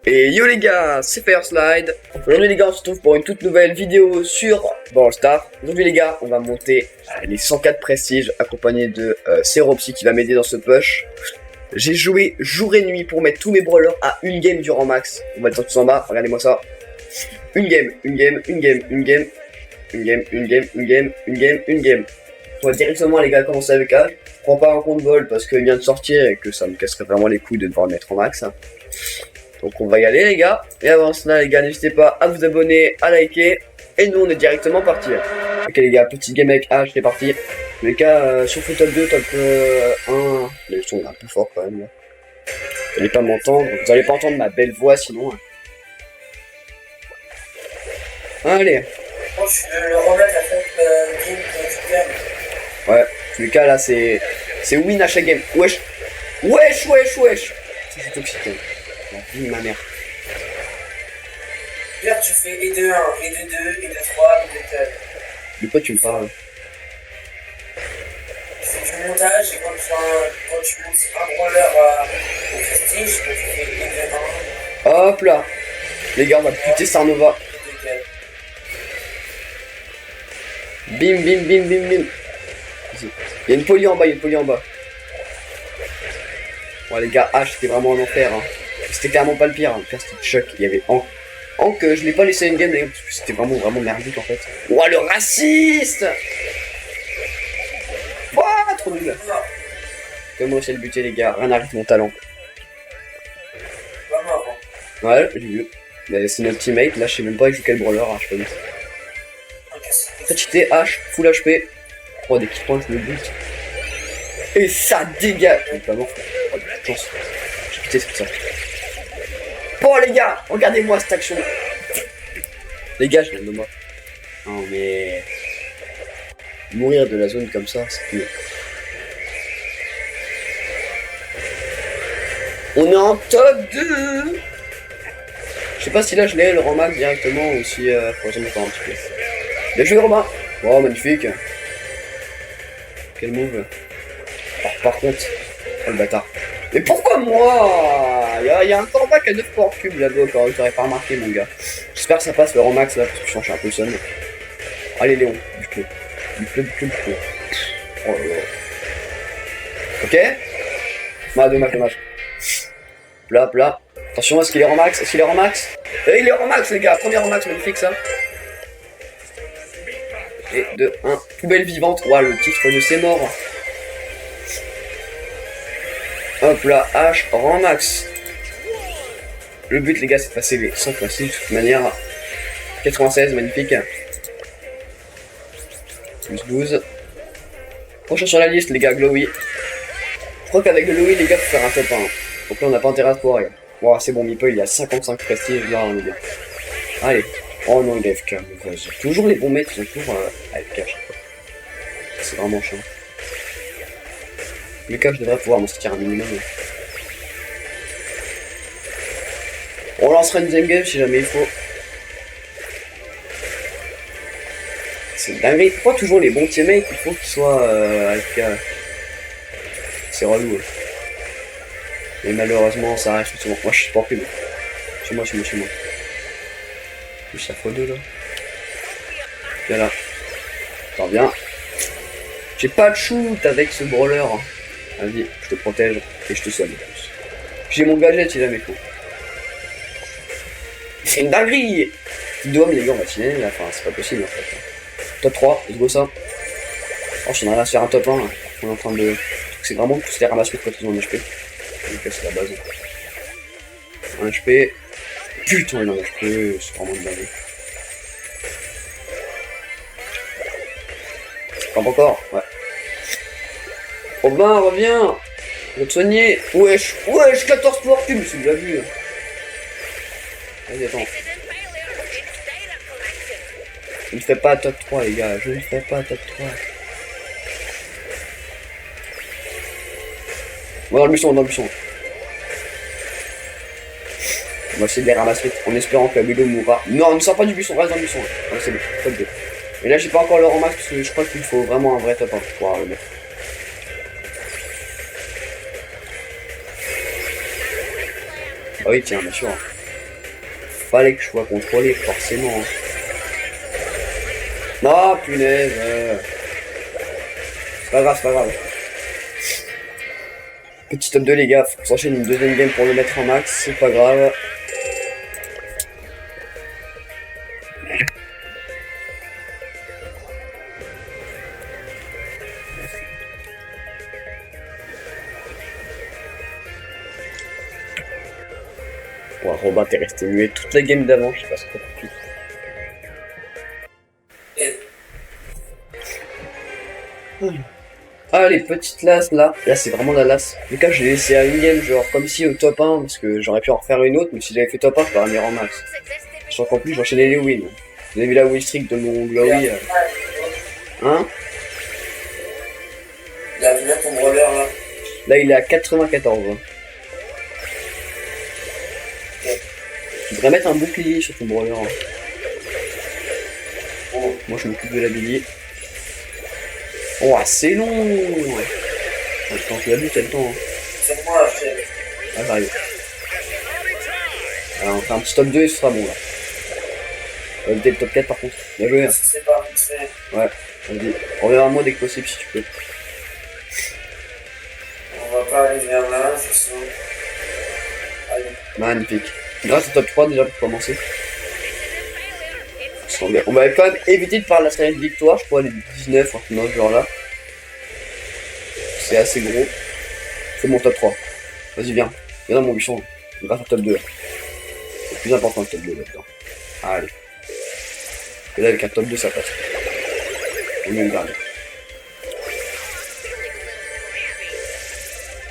Et yo les gars, c'est Fireslide. Aujourd'hui les gars, on se retrouve pour une toute nouvelle vidéo sur Brawl Stars. Aujourd'hui les gars, on va monter les 104 prestiges accompagné de Seropsy qui va m'aider dans ce push. J'ai joué jour et nuit pour mettre tous mes brawlers à une game du rang max. On va être tous en bas, regardez-moi ça. Une game. On va directement les gars commencer avec A. Je prends pas un compte vol parce qu'il vient de sortir et que ça me casserait vraiment les couilles de devoir le mettre en max. Donc on va y aller les gars. Et avant cela les gars, n'hésitez pas à vous abonner, à liker. Et nous on est directement parti. Ok les gars, petit game avec H, c'est parti. Les gars, sur le top 2, top 1, le son est un peu fort quand même là. Vous allez pas m'entendre, vous allez pas entendre ma belle voix sinon. Allez. Moi je vais le remettre à chaque game que tu gagnes. Ouais, en tous les cas là c'est win à chaque game. Wesh. C'est toxique. La vie de ma mère. Là tu fais et de 1, et de 2, et de 3, et de 4. De quoi tu me parles? C'est du montage et quand tu montes un brawler au prestige, tu fais et de 1, Hop là. Les gars, on va buter Sarnova. et de 4. Bim. Vas-y. Il y a une poly en bas, Ouais les gars, H c'était vraiment un enfer. Hein. C'était clairement pas le pire. Le pire c'était Chuck. Il y avait Hank, je l'ai pas laissé une game d'ailleurs parce que c'était vraiment merdique en fait. Ouah le raciste. Ouah trop nul. Comment essayer de le buter les gars, rien n'arrive mon talent. Pas mort. Ouais, j'ai vu. Mais c'est notre teammate, là je sais même pas avec quel brawler, hein, je sais pas. Hein. Très cheaté, H, full HP. Oh des petits points, je le bute. Et ça dégage. Il est pas mort. Oh de chance. J'ai quitté c'est ça. Bon les gars, regardez-moi cette action. Les gars, je viens de moi. Non mais... Mourir de la zone comme ça, c'est plus... On est en top 2. Je sais pas si là je l'ai le rang max directement ou si faut que j'en mette un petit peu. Bien joué Romain. Oh magnifique. Quel move. Oh, par contre, oh le bâtard. Mais pourquoi moi? Il y a un combat qui a 9 points cube là-bas, quand j'aurais pas remarqué mon gars. J'espère que ça passe le rang max là parce que je change un peu le son. Allez Léon, du club. Oh là là. Ok. Dommage. Plat. Attention, est-ce qu'il est rang max? Il est rang max les gars, premier rang max, magnifique ça. Et 2, 1, poubelle vivante. Ouah, le titre de C'est mort. Hop là, H, rang max. Le but les gars c'est de passer les 100 classiques de toute manière. 96, magnifique. Plus 12. Prochain sur la liste les gars, Glowy. Je crois qu'avec le Glowy les gars faut faire un top 1. Donc là on n'a pas intérêt à se pouvoir. Wow, c'est bon, Meeple il a 55 prestiges là les gars. Allez. Oh non il est AFK, vas-y. Toujours les bons maîtres ils sont toujours AFK à chaque fois. C'est vraiment chiant. Les cas je devrais pouvoir m'en sortir un minimum. On lancera une deuxième game si jamais il faut. C'est dingue. Pourquoi toujours les bons teammates il faut qu'ils soient AFK? C'est relou. Et malheureusement ça arrive souvent. Moi je suis pas plus. Chez moi. Plus la x2 là. Viens là. Attends bien. J'ai pas de shoot avec ce brawler. Hein. Vas-y, je te protège et je te soigne. J'ai mon gadget si jamais il faut. C'est une dinguerie. Dôme les gars on va finir là, enfin c'est pas possible en fait. Top 3, let's go ça. Oh je suis en train de faire un top 1 là. On est en train de... C'est vraiment tous les ramasser quand ils ont un HP. Donc c'est la base. Un HP. Putain il en a HP, c'est vraiment une dinguerie. Pas encore, ouais. Robin, reviens. Je vais te soigner. Wesh, 14 power cube, c'est déjà vu. Vas-y, attends. Je ne ferai pas top 3, les gars. Je ne ferai pas top 3. Bon, dans le buisson. On va essayer de les ramasser en espérant que la Willow mourra. Non, ne sort pas du buisson, reste dans le buisson. Ouais, c'est bon, top 2. Et là, j'ai pas encore le rang max parce que je crois qu'il faut vraiment un vrai top 1 pour pouvoir le mettre. Ah oui, tiens, bien sûr. Fallait que je sois contrôlé, forcément. Non, punaise. C'est pas grave, c'est pas grave. Petit top 2 les gars, faut qu'on s'enchaîne une deuxième game pour le mettre en max, c'est pas grave. Ouais, Robin t'es resté muet toute la game d'avant, je sais pas ce que t'as fait. Ah les petites lasses là, là c'est vraiment la lasse. En tout cas j'ai laissé à une game genre comme si au top 1 parce que j'aurais pu en refaire une autre mais si j'avais fait top 1 je l'aurais mis en max. Sachant qu'en plus j'enchaînais les wins. Vous avez vu la win streak de mon Glowy Hein? Il a combien ton brawler là? Là il est à 94. Tu devrais mettre un bouclier sur ton brawler. Oh. Moi je m'occupe de la billy. Oh c'est long. Quand tu l'as vu, t'as le temps. C'est moi, je sais. Ah j'arrive. Alors on fait un petit top 2 et ce sera bon là. On va éviter le top 4 par contre. Bien joué. Hein. C'est pas vite fait. Ouais, vas-y. Reviens à moi dès que possible si tu peux. On va pas aller vers là, je sens. Allez. Magnifique. Grâce au top 3 déjà pour commencer. On va quand même éviter de faire la série de victoires, je crois les 19 dans ce genre là. C'est assez gros. C'est mon top 3. Vas-y viens. Viens dans mon buisson. Grâce au top 2. C'est plus important le top 2 là-dedans. Allez. Et là avec un top 2 ça passe. On met une garde.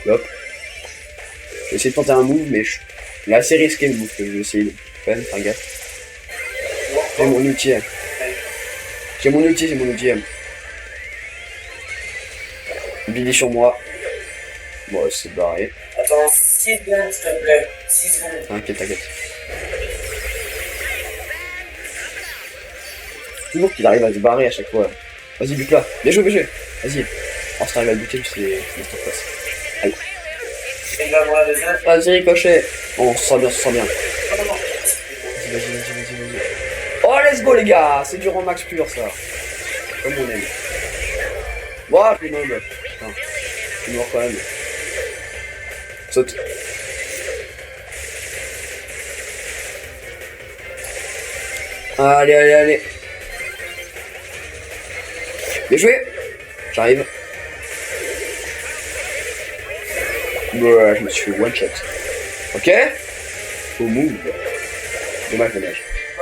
Hop. Je vais essayer de tenter un move mais il est assez risqué le move que je vais essayer de quand même faire gaffe. J'ai mon ulti. J'ai mon ulti. Billy sur moi. Bon, c'est barré. Attends, 6 secondes s'il te plaît. 6 secondes. T'inquiète. Toujours qu'il arrive à se barrer à chaque fois. Vas-y, bute-là. Bien joué. Vas-y. Oh, si t'arrives à le buter, c'est masterclass. Allez. Et là, moi, la deuxième. Vas-y, ricochet. Oh, on se sent bien. Non. Vas-y. Oh, let's go, les gars. C'est du rang max pur, ça. Comme on aime. Ouah, je suis mob. Putain. Je suis mort quand même. Saute. Allez. Bien joué. J'arrive. Ouais, je me suis fait one shot. Ok. Au move. Dommage.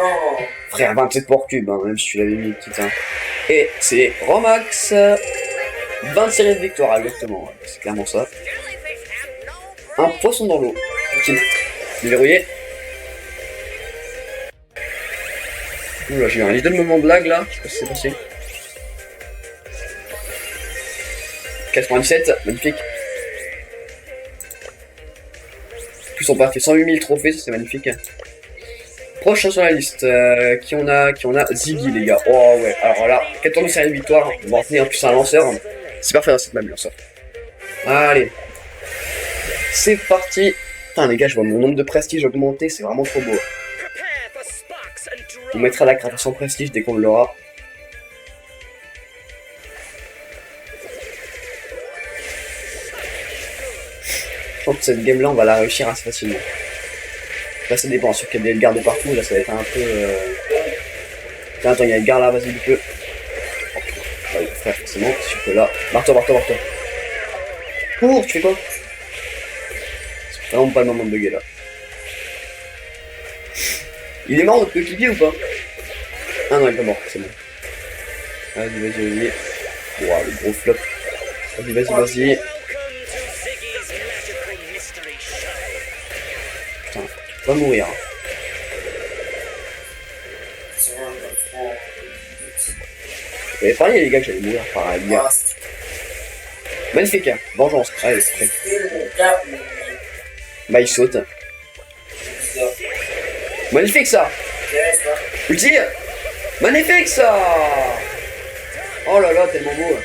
Non. Frère, 27 pour cube, hein, même si tu l'avais mis, putain. Et c'est Romax. 20 séries de victoire, exactement. Ouais, c'est clairement ça. Un poisson dans l'eau. Ok. Déverrouillé. Oula, j'ai eu un little moment de lag là. Je sais pas si c'est passé. 97, magnifique. Plus on part fait 108 000 trophées, ça c'est magnifique. Prochain sur la liste, qui on a Ziggy les gars. Oh ouais, alors là, 14 séries de victoire, on va en tenir en plus un lanceur. C'est parfait dans cette même lanceur. Allez. C'est parti. Putain les gars, je vois mon nombre de prestige augmenter, c'est vraiment trop beau. On mettra la carte sans prestige dès qu'on l'aura. Je pense que cette game là on va la réussir assez facilement. Là ça dépend, sûr qu'il y a des gardes partout, là ça va être un peu... Attends, il y a une garde là, vas-y du peu. Oh, ouais, frère, forcément, sûr que là... Barre-toi. Cours, tu fais quoi? C'est vraiment pas le moment de bugger là. Il est mort notre coéquipier ou pas? Ah non, il est pas mort, c'est bon. Vas-y. Ouah, le gros flop. Vas-y. Putain, va mourir. J'avais parlé les gars que j'allais mourir par la guerre. Magnifique, vengeance. Allez, c'est prêt. Bah il saute. Magnifique ça. Ulti. Magnifique ça. Oh là là, tellement beau.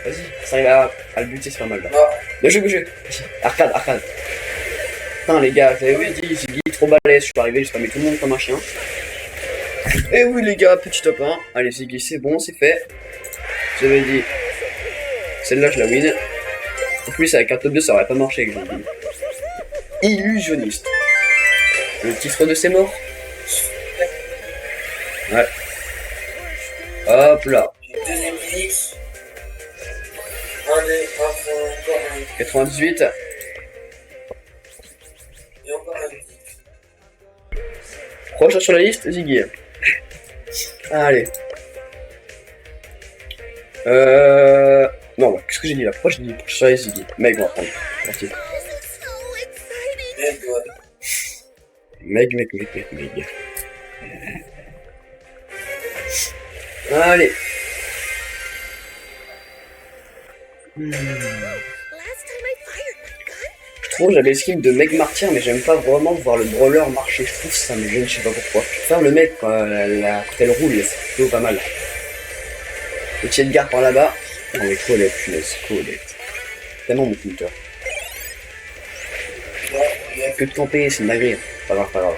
Vas-y, ça arrive à le buter, c'est pas mal là. Bien joué. Arcade. Putain les gars, j'avais dit, Ziggy trop balèze, je suis arrivé, j'ai spamé tout le monde comme un chien. Et oui les gars, petit top 1. Allez Ziggy, c'est bon, c'est fait. J'avais dit, celle-là je la win. En plus avec un top 2 ça aurait pas marché avec Ziggy. Illusionniste. Le titre de ses morts. Ouais. Hop là. Deuxième clic. Encore un. 98. Et encore un clic. Prochain sur la liste, Ziggy. Allez. Non, qu'est-ce que j'ai dit là? Pourquoi j'ai dit prochain Ziggy? Meg, on va prendre. Parti. Meg. Allez. Je trouve j'avais le skin de Meg Martyr, mais j'aime pas vraiment voir le brawler marcher. Je trouve ça me gêne, je sais pas pourquoi. Faire le mec quand elle roule, c'est plutôt pas mal. Petit Edgar par là-bas. Oh mais Colette, punaise, Colette. Tellement mon Twitter. Que de camper, c'est une dinguerie. Pas grave.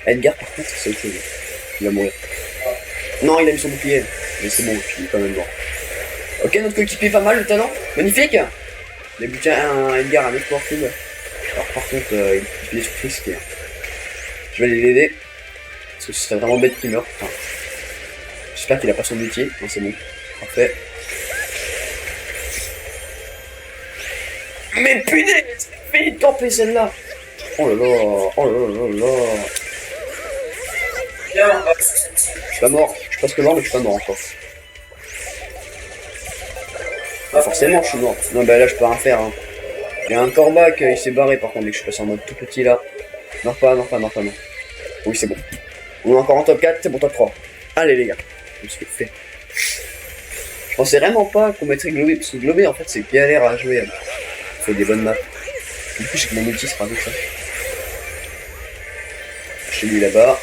Edgar par contre, c'est autre chose. Il va mourir. Non, il a mis son bouclier. Mais c'est bon, il est quand même mort. Ok, notre coéquipier pas mal, le talent. Magnifique. Il a buté un Edgar, un export cube. Alors par contre, il est sur risqué. Je vais aller l'aider. Parce que ce serait vraiment bête qu'il meure. Enfin, j'espère qu'il a pas son métier. Non, c'est bon. Parfait. Mais punaise! Fais de camper celle-là! Oh là là! Je suis pas mort. Je suis presque mort, mais je suis pas mort encore. Ah, forcément, je suis mort. Non, bah là, je peux rien faire. Hein. Il y a un corbac, il s'est barré par contre, dès que je suis passé en mode tout petit là. Non. Oui, c'est bon. On est encore en top 4, c'est bon, top 3. Allez, les gars. Je me suis fait. Je pensais vraiment pas qu'on mettrait Globé, parce que Globé, en fait, c'est galère à jouer. Il faut des bonnes maps. Du coup, j'ai que mon ulti sera avec ça. Chez lui là-bas.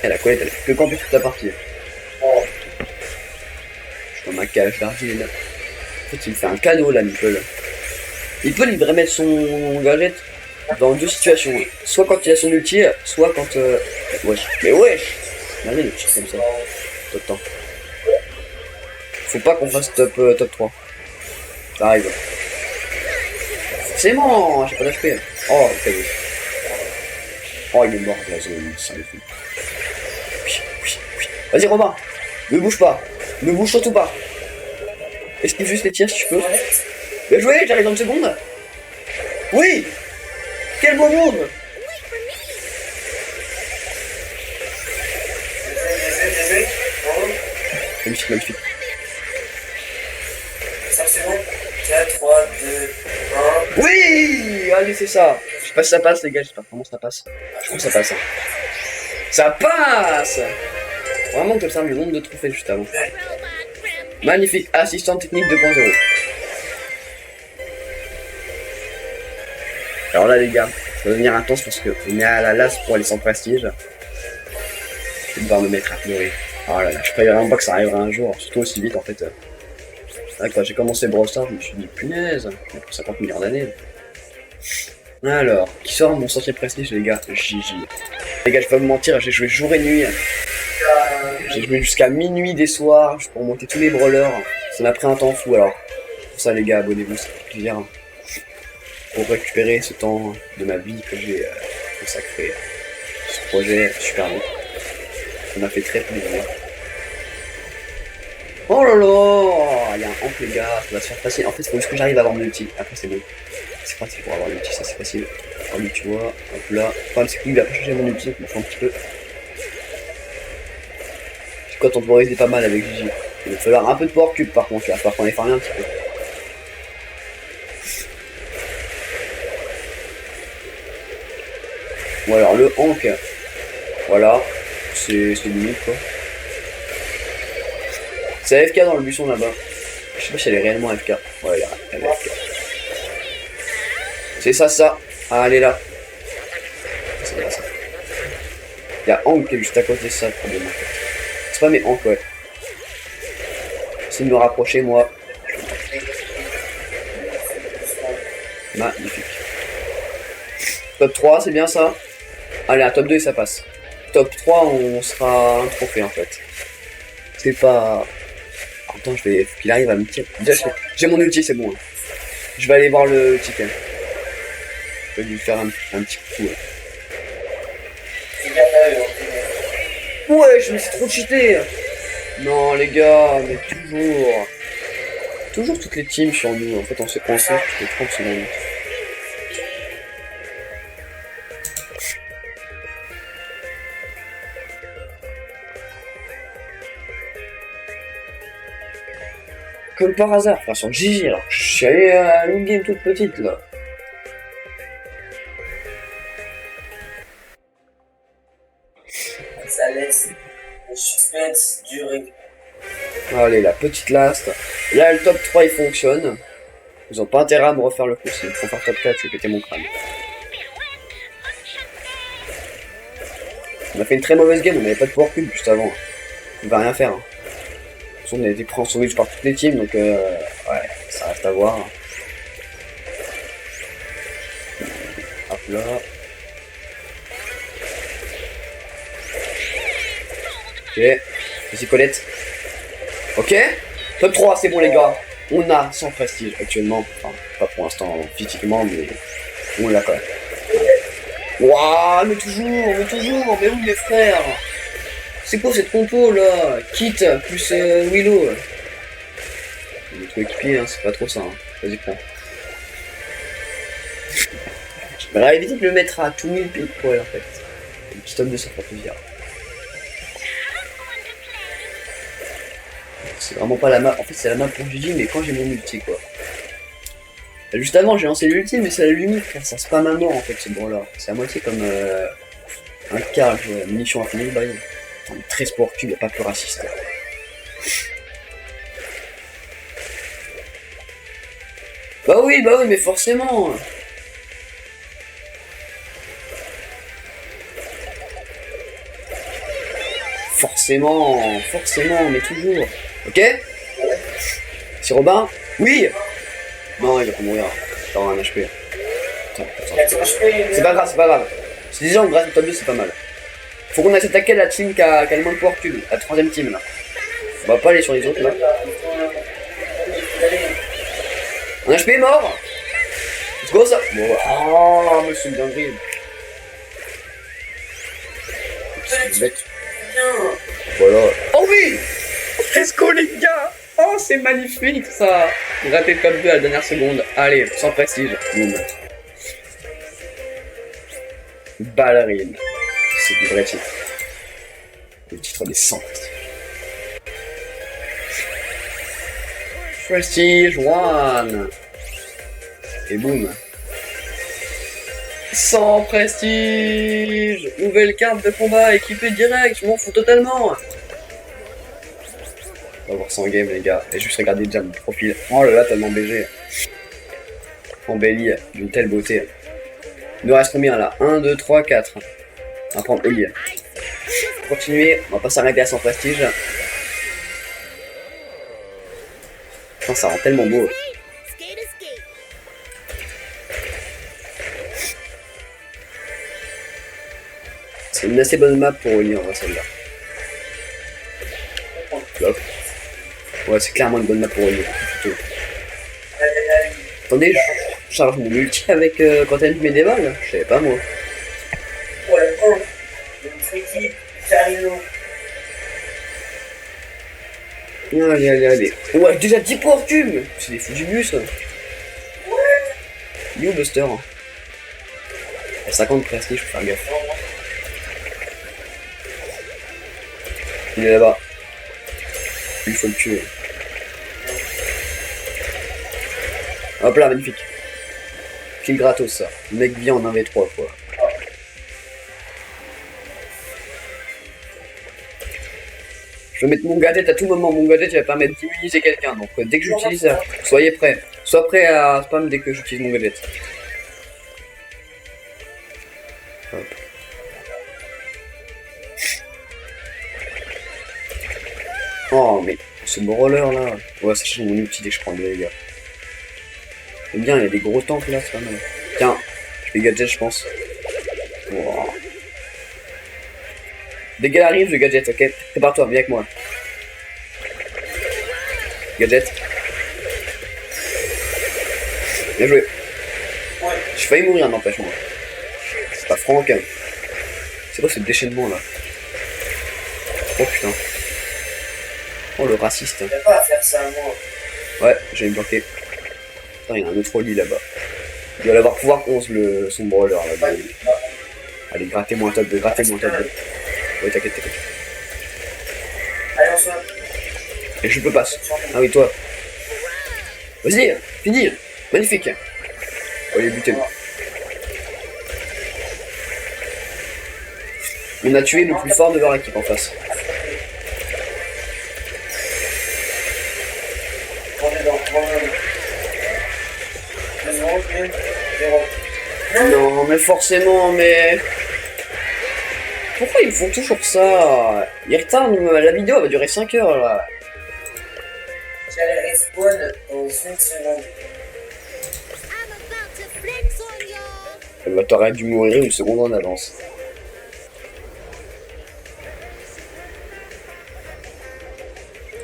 Et la Colette, elle fait que camper toute la partie. Oh. Je suis dans ma cage d'argile. En fait, il me fait un cadeau là, Meeple. Meeple, il devrait mettre son gadget dans deux situations. Soit quand il a son ulti, soit quand. Wesh. Mais wesh! Regardez le petit comme ça. Tout le temps. Faut pas qu'on fasse top 3. Ça arrive. C'est bon, j'ai pas d'HP. Oh, le cadeau. Oh, il est mort, la zone, ça le fait. Vas-y, Robin, ne bouge pas. Ne bouge surtout pas. Esquive juste les tirs si tu peux. Bien joué, j'arrive dans une seconde. Oui! Quel beau monde! Magnifique. 5 secondes. 4, 3, 2, 1. Oui! Allez, c'est ça. Je sais pas si ça passe, les gars, j'espère vraiment ça passe. Je crois que ça passe. Hein. Ça passe! Vraiment comme ça, le nombre de trophées juste avant. Magnifique. Assistant technique 2.0. Alors là, les gars, ça va devenir intense parce qu'on est à la lasse pour aller sans prestige. Je vais devoir me mettre à pleurer. Oh là là, je croyais vraiment pas que ça arriverait un jour, surtout aussi vite en fait. Là, quand j'ai commencé Brawl Stars, je me suis dit punaise, j'ai pour 50 millions d'années. Alors, qui sort mon centième prestige, les gars? JJ. Les gars, je vais pas vous mentir, j'ai joué jour et nuit. J'ai joué jusqu'à minuit des soirs pour monter tous les brawlers. Ça m'a pris un temps fou alors. Pour ça, les gars, abonnez-vous, ça fait plaisir. Pour récupérer ce temps de ma vie que j'ai consacré à ce projet super long. Ça m'a fait très plaisir. Oh là là, il y a un amp les gars, ça va se faire facile. En fait, il faut juste que j'arrive à avoir mon ulti. Après, c'est bon. C'est pratique pour avoir l'ulti, ça c'est facile. Alors, lui, tu vois, hop là. Le problème, c'est qu'il va pas changer mon ulti, donc il me faut un petit peu. Je crois qu'on temporiser pas mal avec Gigi. Il va falloir un peu de power cube par contre, il va falloir qu'on les farme un petit peu. Ou alors le Hank, voilà, c'est limite quoi. C'est AFK dans le buisson là-bas. Je sais pas si elle est réellement AFK. Ouais, elle est AFK. C'est ça. Ah, elle est là. C'est là ça. Il y a Hank qui est juste à côté de ça, le problème. C'est pas mes Hank, ouais. J'essaie de me rapprocher, moi. Magnifique. Top 3, c'est bien ça. Allez, un top 2 et ça passe. Top 3, on sera un trophée en fait. C'est pas... Attends, faut qu'il arrive à me tirer. Déjà, j'ai mon ulti, c'est bon. Hein. Je vais aller voir le ticket. Je vais lui faire un petit coup. Ouais, je me suis trop cheaté. Non, les gars, mais toujours. Toujours toutes les teams sur nous. En fait, on s'est coincé toutes les 30 secondes. Comme par hasard, enfin sur GG, alors je suis allé à une game toute petite là. Ça laisse le suspense durer. Allez, la petite last. Là, le top 3 il fonctionne. Ils ont pas intérêt à me refaire le coup, s'ils me font faire top 4, je vais péter mon crâne. On a fait une très mauvaise game, on n'avait pas de pouvoir cube juste avant. On va rien faire. Hein. On a été pris en sandwich par toutes les teams, donc ouais, ça reste à voir. Hop là. Ok, vas-y Colette. Ok, top 3, c'est bon les gars. On a 100 prestige actuellement. Enfin, pas pour l'instant physiquement, mais on l'a quand même. Waouh, mais toujours, mais où les frères? C'est quoi cette compo là? Kit plus Willow. Le truc équipier, hein, c'est pas trop ça. Hein. Vas-y, prends. J'aimerais éviter de le mettre à tout 1000 piles pour elle en fait. Le petit top de ça fera plaisir. C'est vraiment pas la map. En fait, c'est la map pour Gigi, mais quand j'ai mon ulti quoi. Juste avant, j'ai lancé l'ulti, mais c'est la limite, frère. Ça spam à mort en fait, ce bras là. C'est à moitié comme un car, munition infinie, bah. On est très sportif, il n'y a pas plus raciste. Bah oui, mais forcément. Forcément, mais toujours. Ok? Si Robin? Oui! Non, il va pas mourir. T'auras un HP. C'est pas grave. C'est déjà en grâce au top 2, c'est pas mal. Faut qu'on aille attaquer la team qui a le moins de pouvoir cube, la troisième team là. On va pas aller sur les autres là. Un HP est mort. Let's go ça. Bon bah. Oh mais c'est une dinguerie. C'est bête. Voilà. Oh oui. Let's go les gars. Oh c'est magnifique ça. Raté le top 2 à la dernière seconde. Allez, sans prestige. Boum. Ballerine. C'est du vrai titre. Le titre des 100 prestiges. Prestige 1. Et boum. 100 prestige. Nouvelle carte de combat équipée direct. Je m'en fous totalement. On va voir 100 game les gars. Et juste regarder déjà mon profil. Oh là là, tellement BG. Embelli d'une telle beauté. Il nous reste combien là? 1, 2, 3, 4. On va prendre Oli. Continuer, on va pas s'arrêter à 100 prestige. Putain, ça rend tellement beau. C'est une assez bonne map pour Oli en vrai celle-là. Ouais, c'est clairement une bonne map pour Oli. Attendez, je charge mon ulti avec quand elle met des balles. Je savais pas moi. Ouais, notre équipe, Carino. Allez. Ouais, déjà 10 pouvoirs cubes. C'est des fous du bus. Ouais. You Buster. À 50 prestige, faut faire gaffe. Il est là-bas. Il faut le tuer. Hop là, magnifique. Kill gratos ça. Le mec vient en 1v3 quoi. Je vais mettre mon gadget à tout moment. Mon gadget il va permettre d'immuniser quelqu'un. Donc dès que j'utilise ça, soyez prêts. Sois prêt à spam dès que j'utilise mon gadget. Hop. Oh mais ce brawler là. Ouais, ça change mon ulti dès que je prends le dégâts. J'aime bien, il y a des gros temples là, c'est pas mal. Tiens, je fais gadget, je pense. Wow. Dès qu'elle arrive, je gadget, ok? Prépare-toi, viens avec moi. Gadget. Bien joué. Ouais. J'ai failli mourir, n'empêche moi. C'est pas franc, hein. C'est quoi ce déchaînement là? Oh putain. Oh le raciste. Il n'y a pas à faire ça, moi. Ouais, j'ai bloqué. Putain, il y a un autre lit là-bas. Il doit l'avoir pouvoir 11 son brawler là-bas. Allez, grattez-moi un top 2, grattez-moi un top 2. Ouais, t'inquiète. Allez, on se voit. Et je peux pas. Ah oui, toi. Vas-y, fini. Magnifique. On va les buter. On a tué le plus fort de leur équipe en face. On est dans 0. Non, mais forcément, mais... Pourquoi ils font toujours ça? Ils retardent, la vidéo va durer 5 heures là. J'allais respawn dans une seconde. Bah, t'aurais dû mourir une seconde en avance.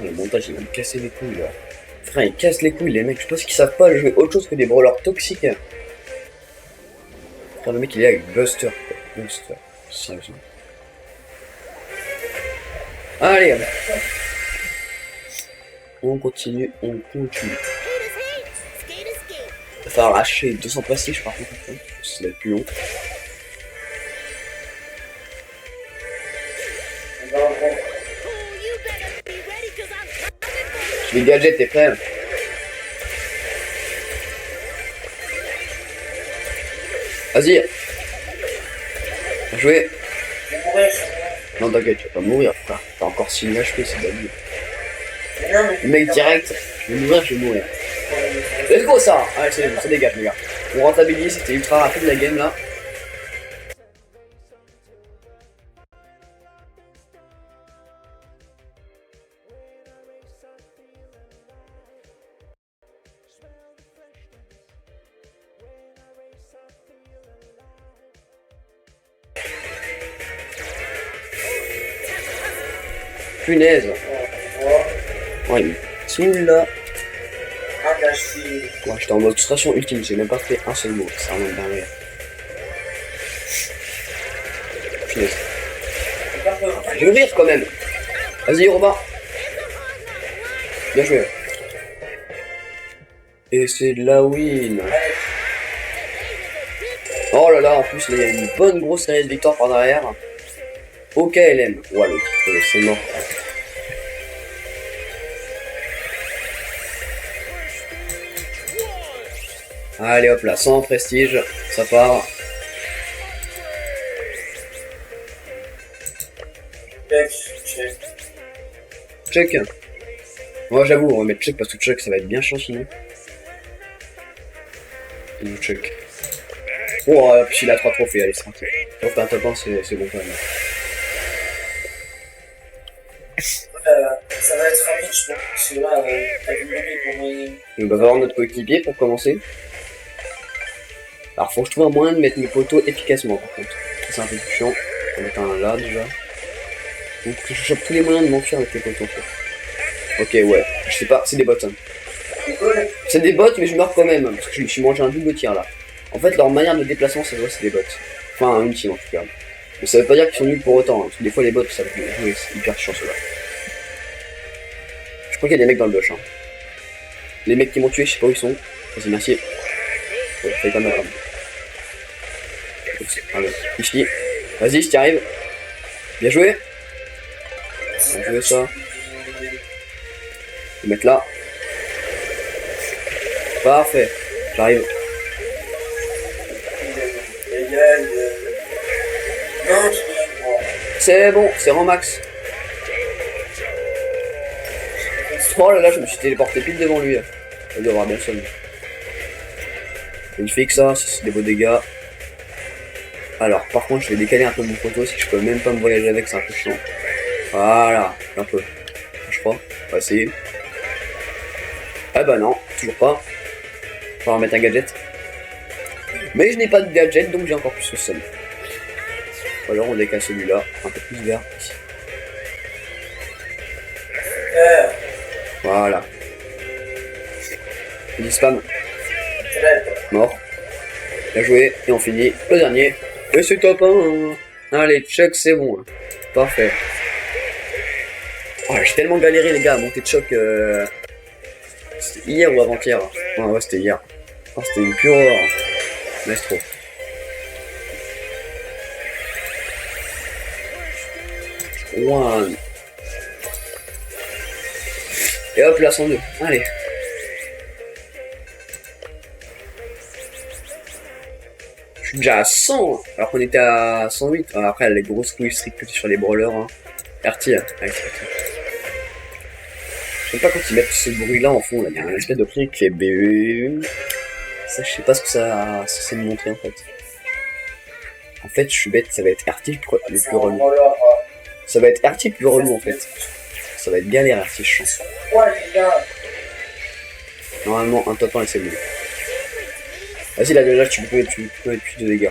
Le montage il va me casser les couilles là. Frère, ils cassent les couilles les mecs. Je pense qu'ils savent pas jouer autre chose que des brawlers toxiques. Frère, le mec il est avec Buster. Buster. Sérieusement. Allez. On continue. Il va falloir lâcher 200 prestige par contre. Ça va être plus long. Les gadgets, t'es prêt? Vas-y. Bien joué. Je vais mourir. Non t'inquiète, tu vas pas mourir frère. T'as encore 6 000 HP, c'est d'abord. Non, mais... Le mec direct, je vais mourir. Let's go ça. Allez, ça dégage les gars. On rentabilise, c'était ultra rapide la game là. Punaise. Ouais, il est nul là. Ah, là, je suis... Ouais, j'étais en mode frustration ultime, j'ai même pas fait un seul mot, c'est vraiment dingue. Punaise. Je vais rire quand même. Vas-y, Robin. Bien joué. Et c'est de la win. Oh là là, en plus, là, il y a une bonne grosse série de victoires par derrière. Ok, LM. Ouais, le c'est mort. Allez hop là, 100 prestige, ça part. Check. Moi j'avoue, on va mettre check parce que check ça va être bien chiant sinon. Check. Oh, puis il a 3 trophées, allez, c'est tranquille. On fait un top 1, c'est bon quand même. Ça va être rapide, je pense. Parce que là, t'as vu le mobile pour moyen. On va voir notre coéquipier pour commencer. Alors faut que je trouve un moyen de mettre mes poteaux efficacement par contre. C'est un peu plus chiant. On va mettre un là déjà. Donc je chope tous les moyens de m'enfuir avec les poteaux. Ok ouais, je sais pas, c'est des bots. Hein. C'est des bots mais je meurs quand même, parce que je me suis mangé un double tir là. En fait leur manière de déplacement c'est vrai c'est des bots. Enfin une team en tout cas. Mais ça veut pas dire qu'ils sont nuls pour autant, hein, parce que des fois les bots ça va jouer, c'est hyper chiant ceux-là. Je crois qu'il y a des mecs dans le bush. Hein. Les mecs qui m'ont tué, je sais pas où ils sont. Vas-y merci. Ouais, fallait pas m'attendre. Allez, ici. Vas-y, si t'y arrives. Bien joué. Bien joué ça. Je vais mettre là. Parfait. J'arrive. C'est bon, c'est rang max. Oh là là, je me suis téléporté pile devant lui. Il doit avoir bien sonné. Il fait que ça, c'est des beaux dégâts. Alors, par contre, je vais décaler un peu mon poteau, si je peux même pas me voyager avec, c'est un peu chiant. Voilà, un peu. Je crois, on va essayer. Ah bah non, toujours pas. Faut remettre un gadget. Mais je n'ai pas de gadget, donc j'ai encore plus le seum. Ou alors on décale celui-là, un peu plus vert. Voilà. Du spam. Mort. Bien joué. Et on finit le dernier. Et c'est top 1. Allez, check, c'est bon. Parfait. Oh, j'ai tellement galéré les gars à monter de choc. C'était hier ou avant-hier. Ah ouais, c'était hier. Oh, c'était une pure horreur. Maestro. One. Et hop là, 102. Allez. Je suis déjà à 100, alors qu'on était à 108. Après, les grosses couilles strictes sur les brawlers. Hein. RT, hein. Allez, je sais pas quand ils mettent ce bruit là en fond, là. Il y a un espèce de truc qui est BE. Ça, je sais pas ce que ça c'est de montrer en fait. En fait, je suis bête, ça va être RT le plus relou. Ça va être RT le plus relou en fait. Ça va être galère RT, je sens. Normalement, un top 1 et c'est bon. Vas-y, là, tu peux mettre plus de dégâts.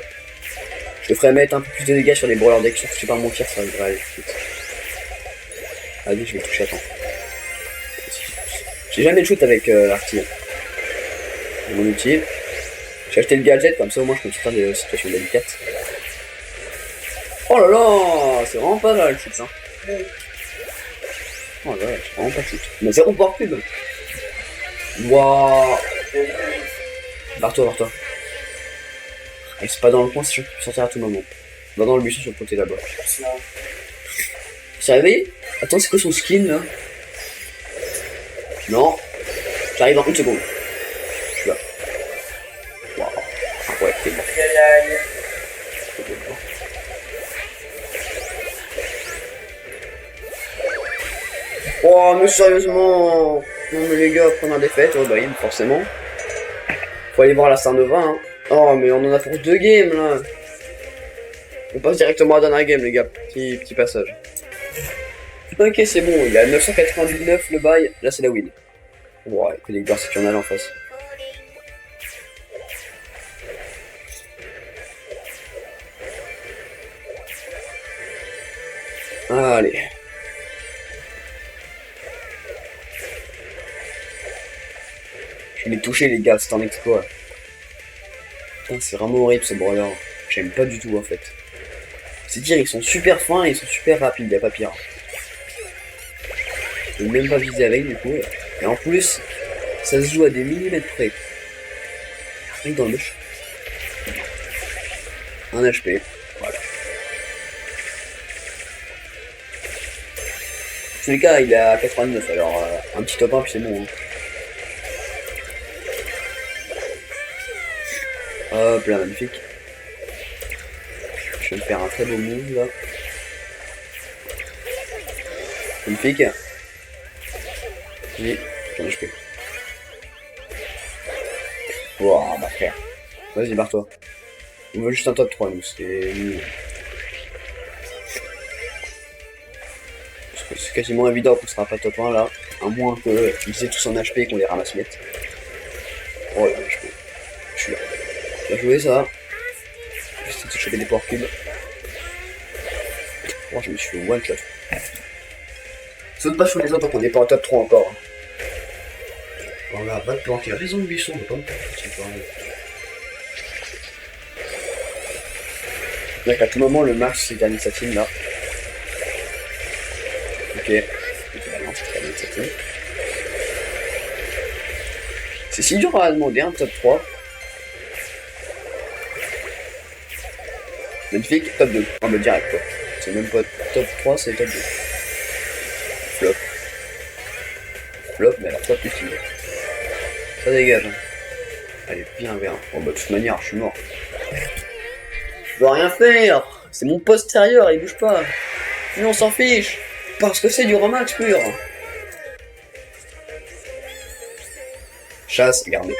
Je te ferai mettre un peu plus de dégâts sur les brawlers deck, surtout que je sais pas mentir, ça va aller tout de suite. Vas-y, je vais toucher, attends. J'ai jamais de shoot avec l'artillerie. Mon outil. J'ai acheté le gadget, comme ça au moins je peux me sortir des situations délicates. Oh là là, c'est vraiment pas mal le shoot, ça. Oh là là, c'est vraiment pas de shoot. Mais c'est report pub. Wouah. Barre-toi, barre-toi. Elle c'est pas dans le coin, c'est sûr que tu peux sortir à tout moment. Va dans le buisson sur le côté là-bas. C'est réveillé? Attends, c'est quoi son skin là? Non. J'arrive dans une seconde. Je suis là. Waouh. Ah ouais, t'es bon. Oh, mais sérieusement. Non, mais les gars, prendre la défaite, oh bah, forcément. Faut aller voir la Star Nova, hein. Oh, mais on en a pour 2 games là. On passe directement à la dernière game, les gars. Petit passage. Ok, c'est bon, il y a 999 le bail, là c'est la win. Ouais, que les gars, c'est qu'il y en a là en face. Allez. Je l'ai touché, les gars, c'est un exploit. C'est vraiment horrible ce brawler. J'aime pas du tout en fait. C'est dire, ils sont super fins et ils sont super rapides, y'a pas pire. Je peux même pas viser avec du coup. Et en plus, ça se joue à des millimètres près. Rien que dans le bush. 1 HP. Voilà. En tous les cas, il est à 89, alors un petit top 1 puis c'est bon. Hein. Hop là, magnifique. Je vais me faire un très beau move là. Magnifique. Oui, j'en ai HP. Wow, bah frère. Vas-y, barre-toi. On veut juste un top 3, nous, c'est nul. C'est quasiment évident qu'on sera pas top 1 là. À moins qu'ils aient tous en HP et qu'on les ramasse vite. Oh là, je suis là. Bien joué ça. J'essaie de choper des power cubes. Oh, je me suis fait one shot. Saute pas sur les autres, on n'est pas en top 3 encore. Voilà, va te planter. Raison de buisson, on va pas me planter. Donc à tout moment, le max c'est gagné sa team là. Ok. C'est si dur à demander un top 3. Magnifique, top 2. On va direct quoi. C'est même pas top 3, c'est top 2. Flop. Flop, mais alors pas plus qu'il est. Ça dégage. Hein. Allez, viens vers. Bon bah de toute manière, je suis mort. Je dois rien faire. C'est mon postérieur, il bouge pas. Mais on s'en fiche. Parce que c'est du Romax pur. Chasse, regardez.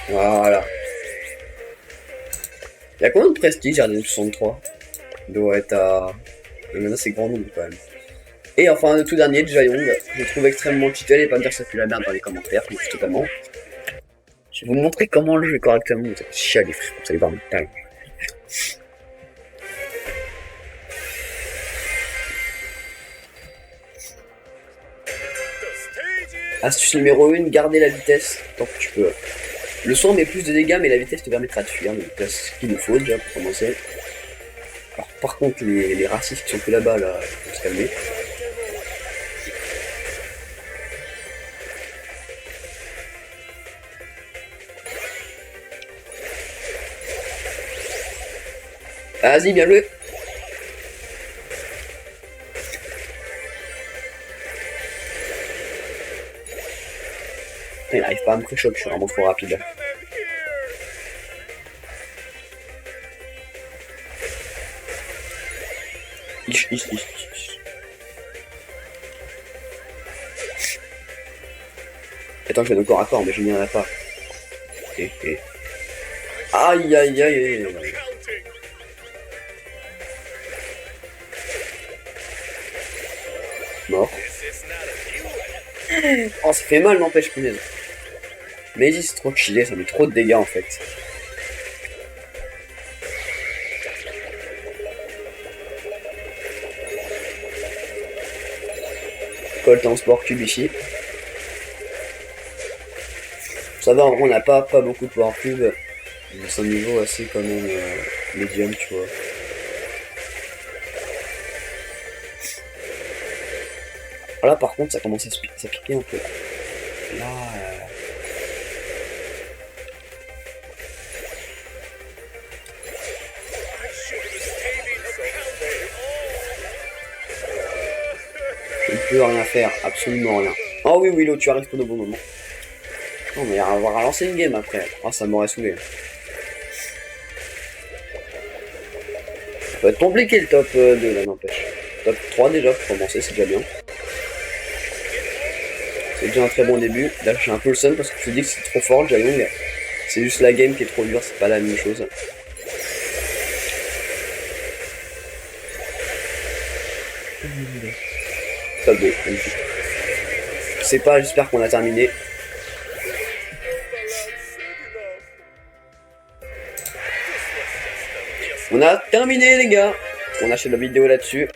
Voilà. Il y a combien de prestige à 63? Il doit être à... Mais maintenant c'est grand nombre quand même. Et enfin le tout dernier, Jayong, je le trouve extrêmement cheaté, allez pas me dire que ça pue la merde dans les commentaires, je m'en fous totalement. Je vais vous montrer comment le jouer correctement, vous allez chialer frère, vous allez voir mon taille. Astuce numéro 1, garder la vitesse tant que tu peux. Le son met plus de dégâts, mais la vitesse te permettra de fuir, donc c'est ce qu'il nous faut déjà pour commencer. Alors par contre, les racistes qui sont plus là-bas, là, il faut se calmer. Vas-y, bien joué. Il n'arrive pas à me pré-choc, je suis vraiment trop rapide. Attends, je vais de corps à corps, mais je n'y en ai pas. Aïe aïe aïe aïe. Mort. Oh, ça fait mal, n'empêche, punaise. Mais c'est trop chillé, ça met trop de dégâts en fait. Colt en sport cube ici. Ça va, on n'a pas beaucoup de power cube. C'est un niveau assez quand même médium, tu vois. Là par contre ça commence à piquer un peu. Là, je ne peux rien faire, absolument rien. Oh oui Willow, tu arrives pour de bons moments. Non mais on va relancer une game après. Oh ça m'aurait saoulé. Ça peut être compliqué le top 2 là, n'empêche. Top 3 déjà pour commencer, c'est déjà bien. C'est déjà un très bon début. Là j'ai un peu le seum parce que je me dis que c'est trop fort le Jayong. C'est juste la game qui est trop dure, c'est pas la même chose. Top 2, magnifique. Je sais pas, j'espère qu'on a terminé. On a terminé les gars. On achète la vidéo là-dessus.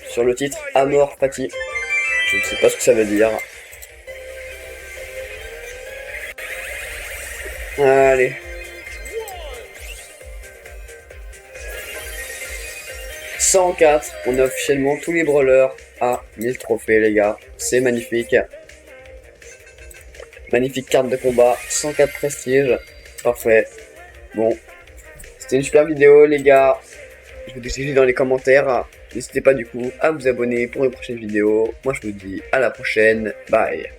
Sur le titre Amor Fati. Je ne sais pas ce que ça veut dire. Allez. 104. On a officiellement tous les brawlers à 1000 trophées les gars. C'est magnifique. Magnifique carte de combat. 104 prestige. Parfait. Bon. C'était une super vidéo les gars. Je vous dis dans les commentaires. N'hésitez pas du coup à vous abonner pour une prochaine vidéo. Moi je vous dis à la prochaine. Bye.